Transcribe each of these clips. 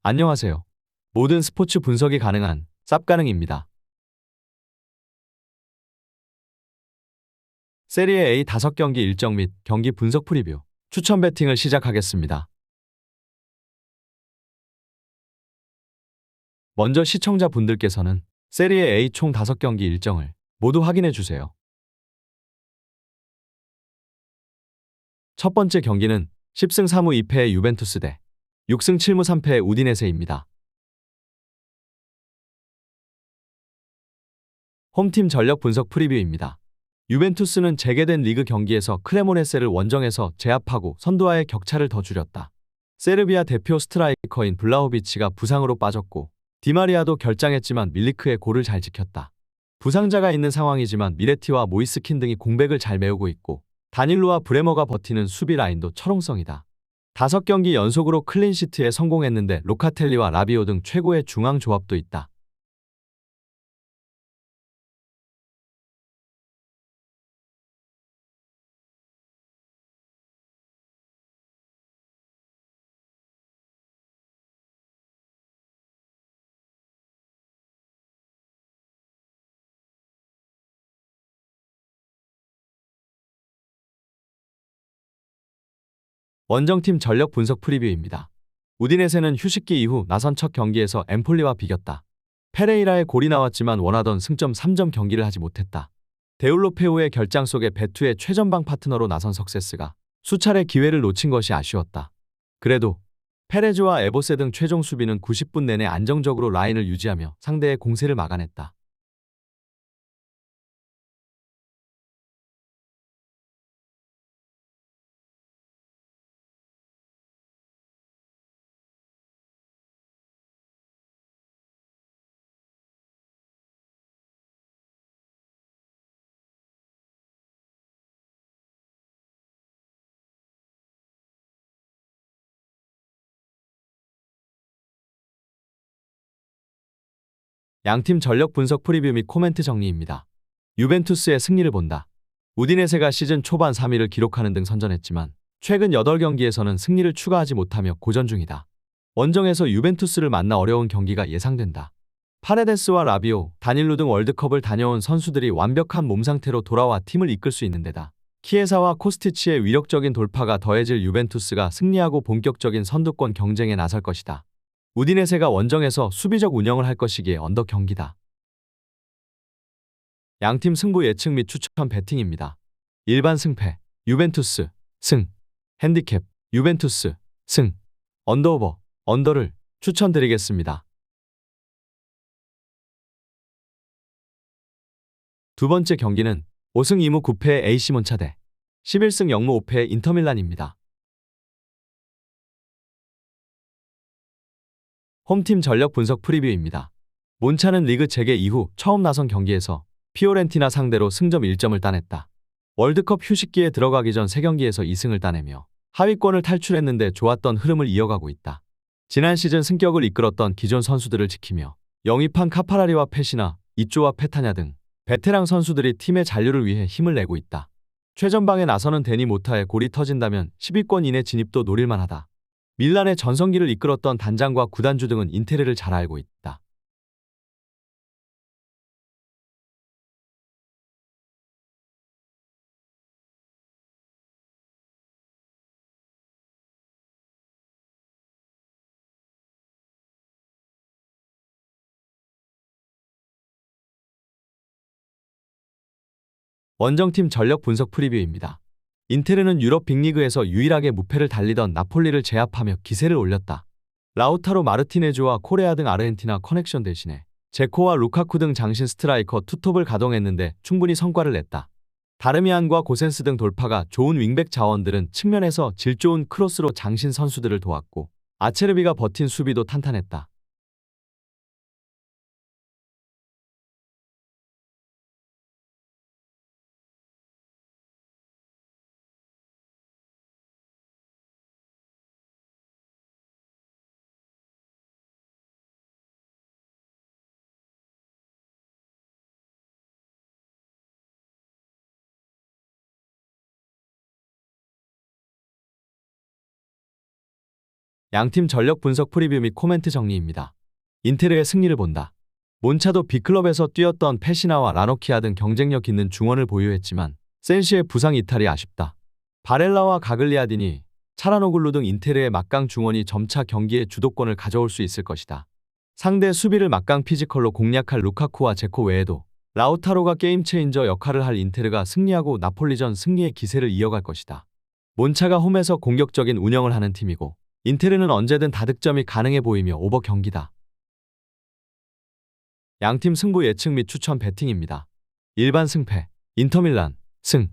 안녕하세요. 모든 스포츠 분석이 가능한 쌉가능입니다. 세리에 A 5경기 일정 및 경기 분석 프리뷰, 추천 배팅을 시작하겠습니다. 먼저 시청자분들께서는 세리에 A 총 5경기 일정을 모두 확인해 주세요. 첫 번째 경기는 10승 3무 2패의 유벤투스 대 6승 7무 3패의 우디네세입니다. 홈팀 전력 분석 프리뷰입니다. 유벤투스는 재개된 리그 경기에서 크레모네세를 원정에서 제압하고 선두와의 격차를 더 줄였다. 세르비아 대표 스트라이커인 블라호비치가 부상으로 빠졌고 디마리아도 결장했지만 밀리크의 골을 잘 지켰다. 부상자가 있는 상황이지만 미레티와 모이스킨 등이 공백을 잘 메우고 있고 다닐로와 브레머가 버티는 수비 라인도 철옹성이다. 5경기 연속으로 클린시트에 성공했는데 로카텔리와 라비오 등 최고의 중앙 조합도 있다. 원정팀 전력 분석 프리뷰입니다. 우디네세는 휴식기 이후 나선 첫 경기에서 엠폴리와 비겼다. 페레이라의 골이 나왔지만 원하던 승점 3점 경기를 하지 못했다. 데울로페오의 결장 속에 베투의 최전방 파트너로 나선 석세스가 수차례 기회를 놓친 것이 아쉬웠다. 그래도 페레즈와 에보세 등 최종 수비는 90분 내내 안정적으로 라인을 유지하며 상대의 공세를 막아냈다. 양팀 전력 분석 프리뷰 및 코멘트 정리입니다. 유벤투스의 승리를 본다. 우디네세가 시즌 초반 3위를 기록하는 등 선전했지만 최근 8경기에서는 승리를 추가하지 못하며 고전 중이다. 원정에서 유벤투스를 만나 어려운 경기가 예상된다. 파레데스와 라비오, 다닐루 등 월드컵을 다녀온 선수들이 완벽한 몸 상태로 돌아와 팀을 이끌 수 있는 데다 키에사와 코스티치의 위력적인 돌파가 더해질 유벤투스가 승리하고 본격적인 선두권 경쟁에 나설 것이다. 우디네세가 원정에서 수비적 운영을 할 것이기에 언더 경기다. 양팀 승부 예측 및 추천 배팅입니다. 일반 승패, 유벤투스, 승, 핸디캡, 유벤투스, 승, 언더오버, 언더를 추천드리겠습니다. 두 번째 경기는 5승 2무 9패의 AC 몬차 대 11승 0무 5패의 인터밀란입니다. 홈팀 전력 분석 프리뷰입니다. 몬차는 리그 재개 이후 처음 나선 경기에서 피오렌티나 상대로 승점 1점을 따냈다. 월드컵 휴식기에 들어가기 전 3경기에서 2승을 따내며 하위권을 탈출했는데 좋았던 흐름을 이어가고 있다. 지난 시즌 승격을 이끌었던 기존 선수들을 지키며 영입한 카파라리와 페시나, 이쪼와 페타냐 등 베테랑 선수들이 팀의 잔류를 위해 힘을 내고 있다. 최전방에 나서는 데니 모타의 골이 터진다면 10위권 이내 진입도 노릴만하다. 밀란의 전성기를 이끌었던 단장과 구단주 등은 인테르를 잘 알고 있다. 원정팀 전력 분석 프리뷰입니다. 인테르는 유럽 빅리그에서 유일하게 무패를 달리던 나폴리를 제압하며 기세를 올렸다. 라우타로 마르티네즈와 코레아 등 아르헨티나 커넥션 대신에 제코와 루카쿠 등 장신 스트라이커 투톱을 가동했는데 충분히 성과를 냈다. 다르미안과 고센스 등 돌파가 좋은 윙백 자원들은 측면에서 질 좋은 크로스로 장신 선수들을 도왔고 아체르비가 버틴 수비도 탄탄했다. 양팀 전력 분석 프리뷰 및 코멘트 정리입니다. 인테르의 승리를 본다. 몬차도 B클럽에서 뛰었던 페시나와 라노키아 등 경쟁력 있는 중원을 보유했지만 센시의 부상 이탈이 아쉽다. 바렐라와 가글리아디니, 차라노글루 등 인테르의 막강 중원이 점차 경기의 주도권을 가져올 수 있을 것이다. 상대 수비를 막강 피지컬로 공략할 루카쿠와 제코 외에도 라우타로가 게임 체인저 역할을 할 인테르가 승리하고 나폴리전 승리의 기세를 이어갈 것이다. 몬차가 홈에서 공격적인 운영을 하는 팀이고 인테르는 언제든 다득점이 가능해 보이며 오버 경기다. 양팀 승부 예측 및 추천 배팅입니다. 일반 승패, 인터밀란, 승,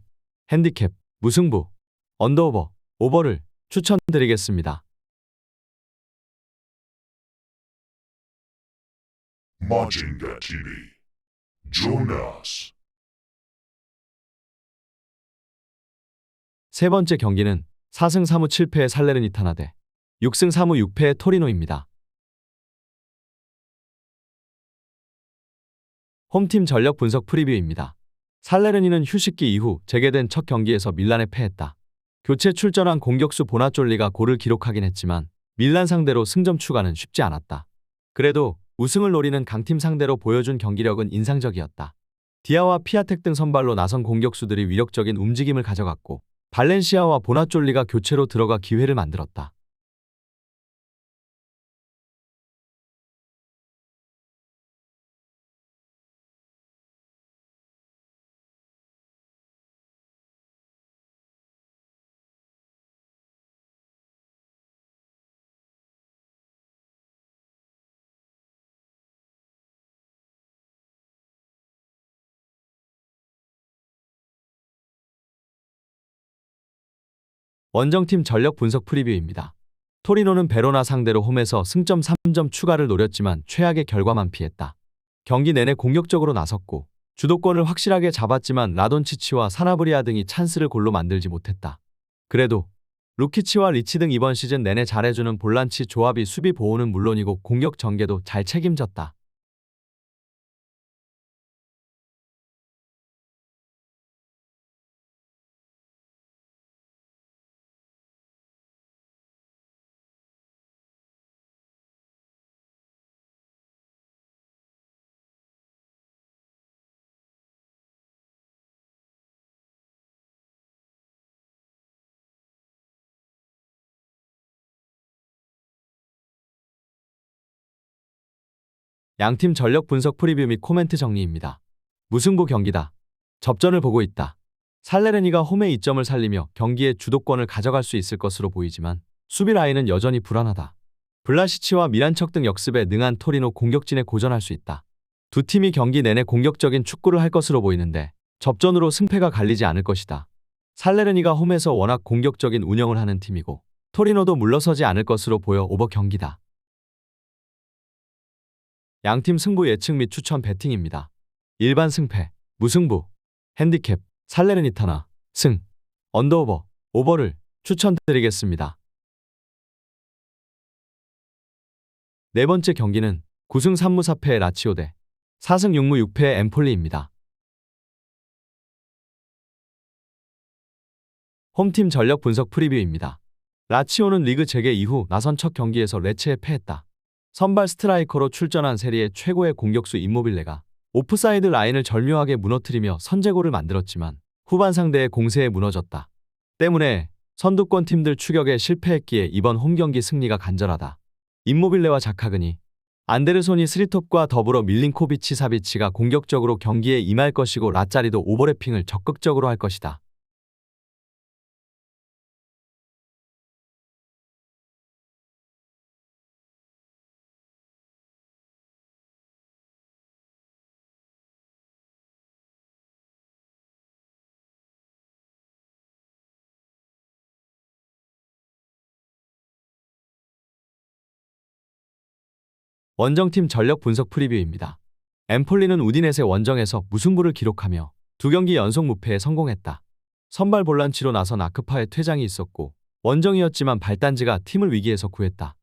핸디캡, 무승부, 언더오버, 오버를 추천드리겠습니다. Majinga TV. Join us. 세 번째 경기는 4승 3무 7패의 살레르니타나 대 6승 3무 6패의 토리노입니다. 홈팀 전력 분석 프리뷰입니다. 살레르니는 휴식기 이후 재개된 첫 경기에서 밀란에 패했다. 교체 출전한 공격수 보나쫄리가 골을 기록하긴 했지만 밀란 상대로 승점 추가는 쉽지 않았다. 그래도 우승을 노리는 강팀 상대로 보여준 경기력은 인상적이었다. 디아와 피아텍 등 선발로 나선 공격수들이 위력적인 움직임을 가져갔고 발렌시아와 보나쫄리가 교체로 들어가 기회를 만들었다. 원정팀 전력 분석 프리뷰입니다. 토리노는 베로나 상대로 홈에서 승점 3점 추가를 노렸지만 최악의 결과만 피했다. 경기 내내 공격적으로 나섰고 주도권을 확실하게 잡았지만 라돈치치와 사나브리아 등이 찬스를 골로 만들지 못했다. 그래도 루키치와 리치 등 이번 시즌 내내 잘해주는 볼란치 조합이 수비 보호는 물론이고 공격 전개도 잘 책임졌다. 양팀 전력 분석 프리뷰 및 코멘트 정리입니다. 무승부 경기다. 접전을 보고 있다. 살레르니가 홈의 이점을 살리며 경기의 주도권을 가져갈 수 있을 것으로 보이지만 수비 라인은 여전히 불안하다. 블라시치와 미란척 등 역습에 능한 토리노 공격진에 고전할 수 있다. 두 팀이 경기 내내 공격적인 축구를 할 것으로 보이는데 접전으로 승패가 갈리지 않을 것이다. 살레르니가 홈에서 워낙 공격적인 운영을 하는 팀이고 토리노도 물러서지 않을 것으로 보여 오버 경기다. 양팀 승부 예측 및 추천 배팅입니다. 일반 승패, 무승부, 핸디캡, 살레르니타나, 승, 언더오버, 오버를 추천드리겠습니다. 네 번째 경기는 9승 3무 4패의 라치오 대 4승 6무 6패의 엠폴리입니다. 홈팀 전력 분석 프리뷰입니다. 라치오는 리그 재개 이후 나선 첫 경기에서 레체에 패했다. 선발 스트라이커로 출전한 세리의 최고의 공격수 임모빌레가 오프사이드 라인을 절묘하게 무너뜨리며 선제골을 만들었지만 후반 상대의 공세에 무너졌다. 때문에 선두권 팀들 추격에 실패했기에 이번 홈경기 승리가 간절하다. 임모빌레와 자카그니, 안데르손이 스리톱과 더불어 밀린코비치 사비치가 공격적으로 경기에 임할 것이고 라짜리도 오버래핑을 적극적으로 할 것이다. 원정팀 전력 분석 프리뷰입니다. 엠폴리는 우디넷의 원정에서 무승부를 기록하며 두 경기 연속 무패에 성공했다. 선발 볼란치로 나선 아크파의 퇴장이 있었고 원정이었지만 발단지가 팀을 위기에서 구했다.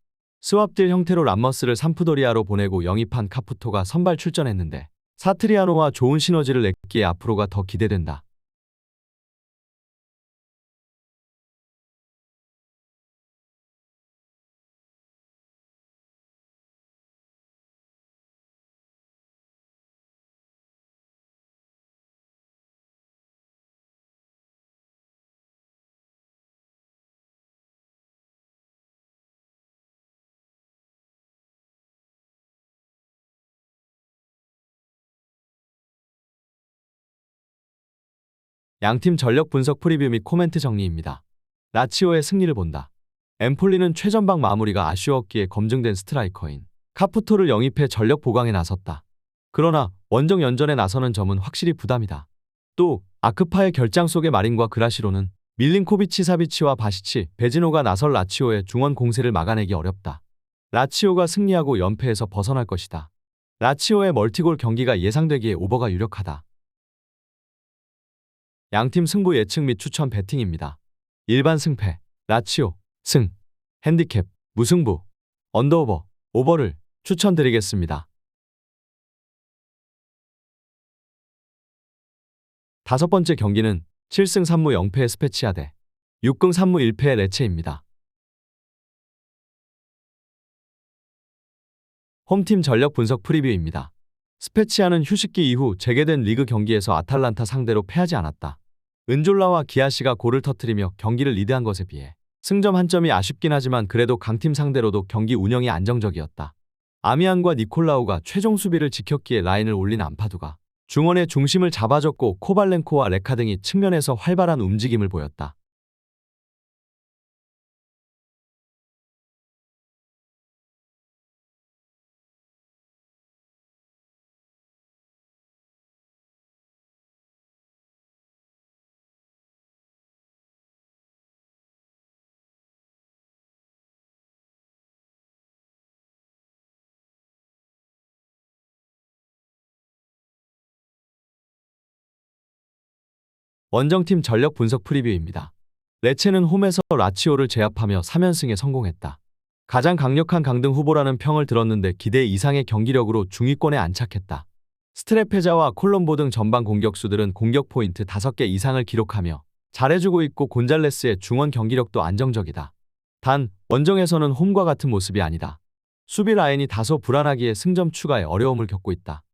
스왑딜 형태로 람머스를 삼프도리아로 보내고 영입한 카푸토가 선발 출전했는데 사트리아노와 좋은 시너지를 냈기에 앞으로가 더 기대된다. 양팀 전력 분석 프리뷰 및 코멘트 정리입니다. 라치오의 승리를 본다. 엠폴리는 최전방 마무리가 아쉬웠기에 검증된 스트라이커인 카푸토를 영입해 전력 보강에 나섰다. 그러나 원정 연전에 나서는 점은 확실히 부담이다. 또 아크파의 결장 속의 마린과 그라시로는 밀린코비치, 사비치와 바시치, 베지노가 나설 라치오의 중원 공세를 막아내기 어렵다. 라치오가 승리하고 연패에서 벗어날 것이다. 라치오의 멀티골 경기가 예상되기에 오버가 유력하다. 양팀 승부 예측 및 추천 배팅입니다. 일반 승패, 라치오, 승, 핸디캡, 무승부, 언더오버, 오버를 추천드리겠습니다. 다섯 번째 경기는 7승 3무 0패의 스페치아 대 6승 3무 1패의 레체입니다. 홈팀 전력 분석 프리뷰입니다. 스페치아는 휴식기 이후 재개된 리그 경기에서 아탈란타 상대로 패하지 않았다. 은졸라와 기아시가 골을 터뜨리며 경기를 리드한 것에 비해 승점 한 점이 아쉽긴 하지만 그래도 강팀 상대로도 경기 운영이 안정적이었다. 아미안과 니콜라우가 최종 수비를 지켰기에 라인을 올린 암파두가 중원의 중심을 잡아줬고 코발렌코와 레카 등이 측면에서 활발한 움직임을 보였다. 원정팀 전력 분석 프리뷰입니다. 레체는 홈에서 라치오를 제압하며 3연승에 성공했다. 가장 강력한 강등 후보라는 평을 들었는데 기대 이상의 경기력으로 중위권에 안착했다. 스트레페자와 콜롬보 등 전방 공격수들은 공격 포인트 5개 이상을 기록하며 잘해주고 있고 곤잘레스의 중원 경기력도 안정적이다. 단, 원정에서는 홈과 같은 모습이 아니다. 수비 라인이 다소 불안하기에 승점 추가에 어려움을 겪고 있다.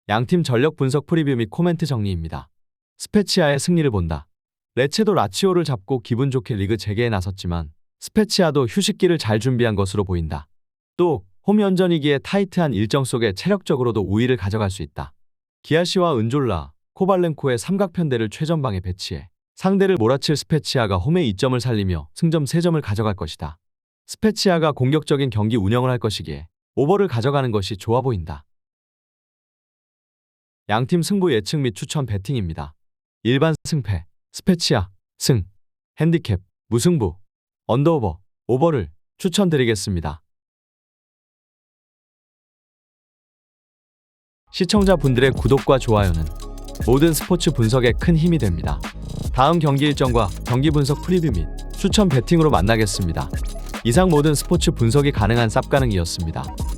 양팀 전력 분석 프리뷰 및 코멘트 정리입니다. 스페치아의 승리를 본다. 레체도 라치오를 잡고 기분 좋게 리그 재개에 나섰지만 스페치아도 휴식기를 잘 준비한 것으로 보인다. 또 홈연전이기에 타이트한 일정 속에 체력적으로도 우위를 가져갈 수 있다. 기아시와 은졸라, 코발렌코의 삼각편대를 최전방에 배치해 상대를 몰아칠 스페치아가 홈의 이점을 살리며 승점 3점을 가져갈 것이다. 스페치아가 공격적인 경기 운영을 할 것이기에 오버를 가져가는 것이 좋아 보인다. 양팀 승부 예측 및 추천 배팅입니다. 일반 승패, 스페치아, 승, 핸디캡, 무승부, 언더오버, 오버를 추천드리겠습니다. 시청자분들의 구독과 좋아요는 모든 스포츠 분석에 큰 힘이 됩니다. 다음 경기 일정과 경기 분석 프리뷰 및 추천 배팅으로 만나겠습니다. 이상 모든 스포츠 분석이 가능한 쌉가능이었습니다.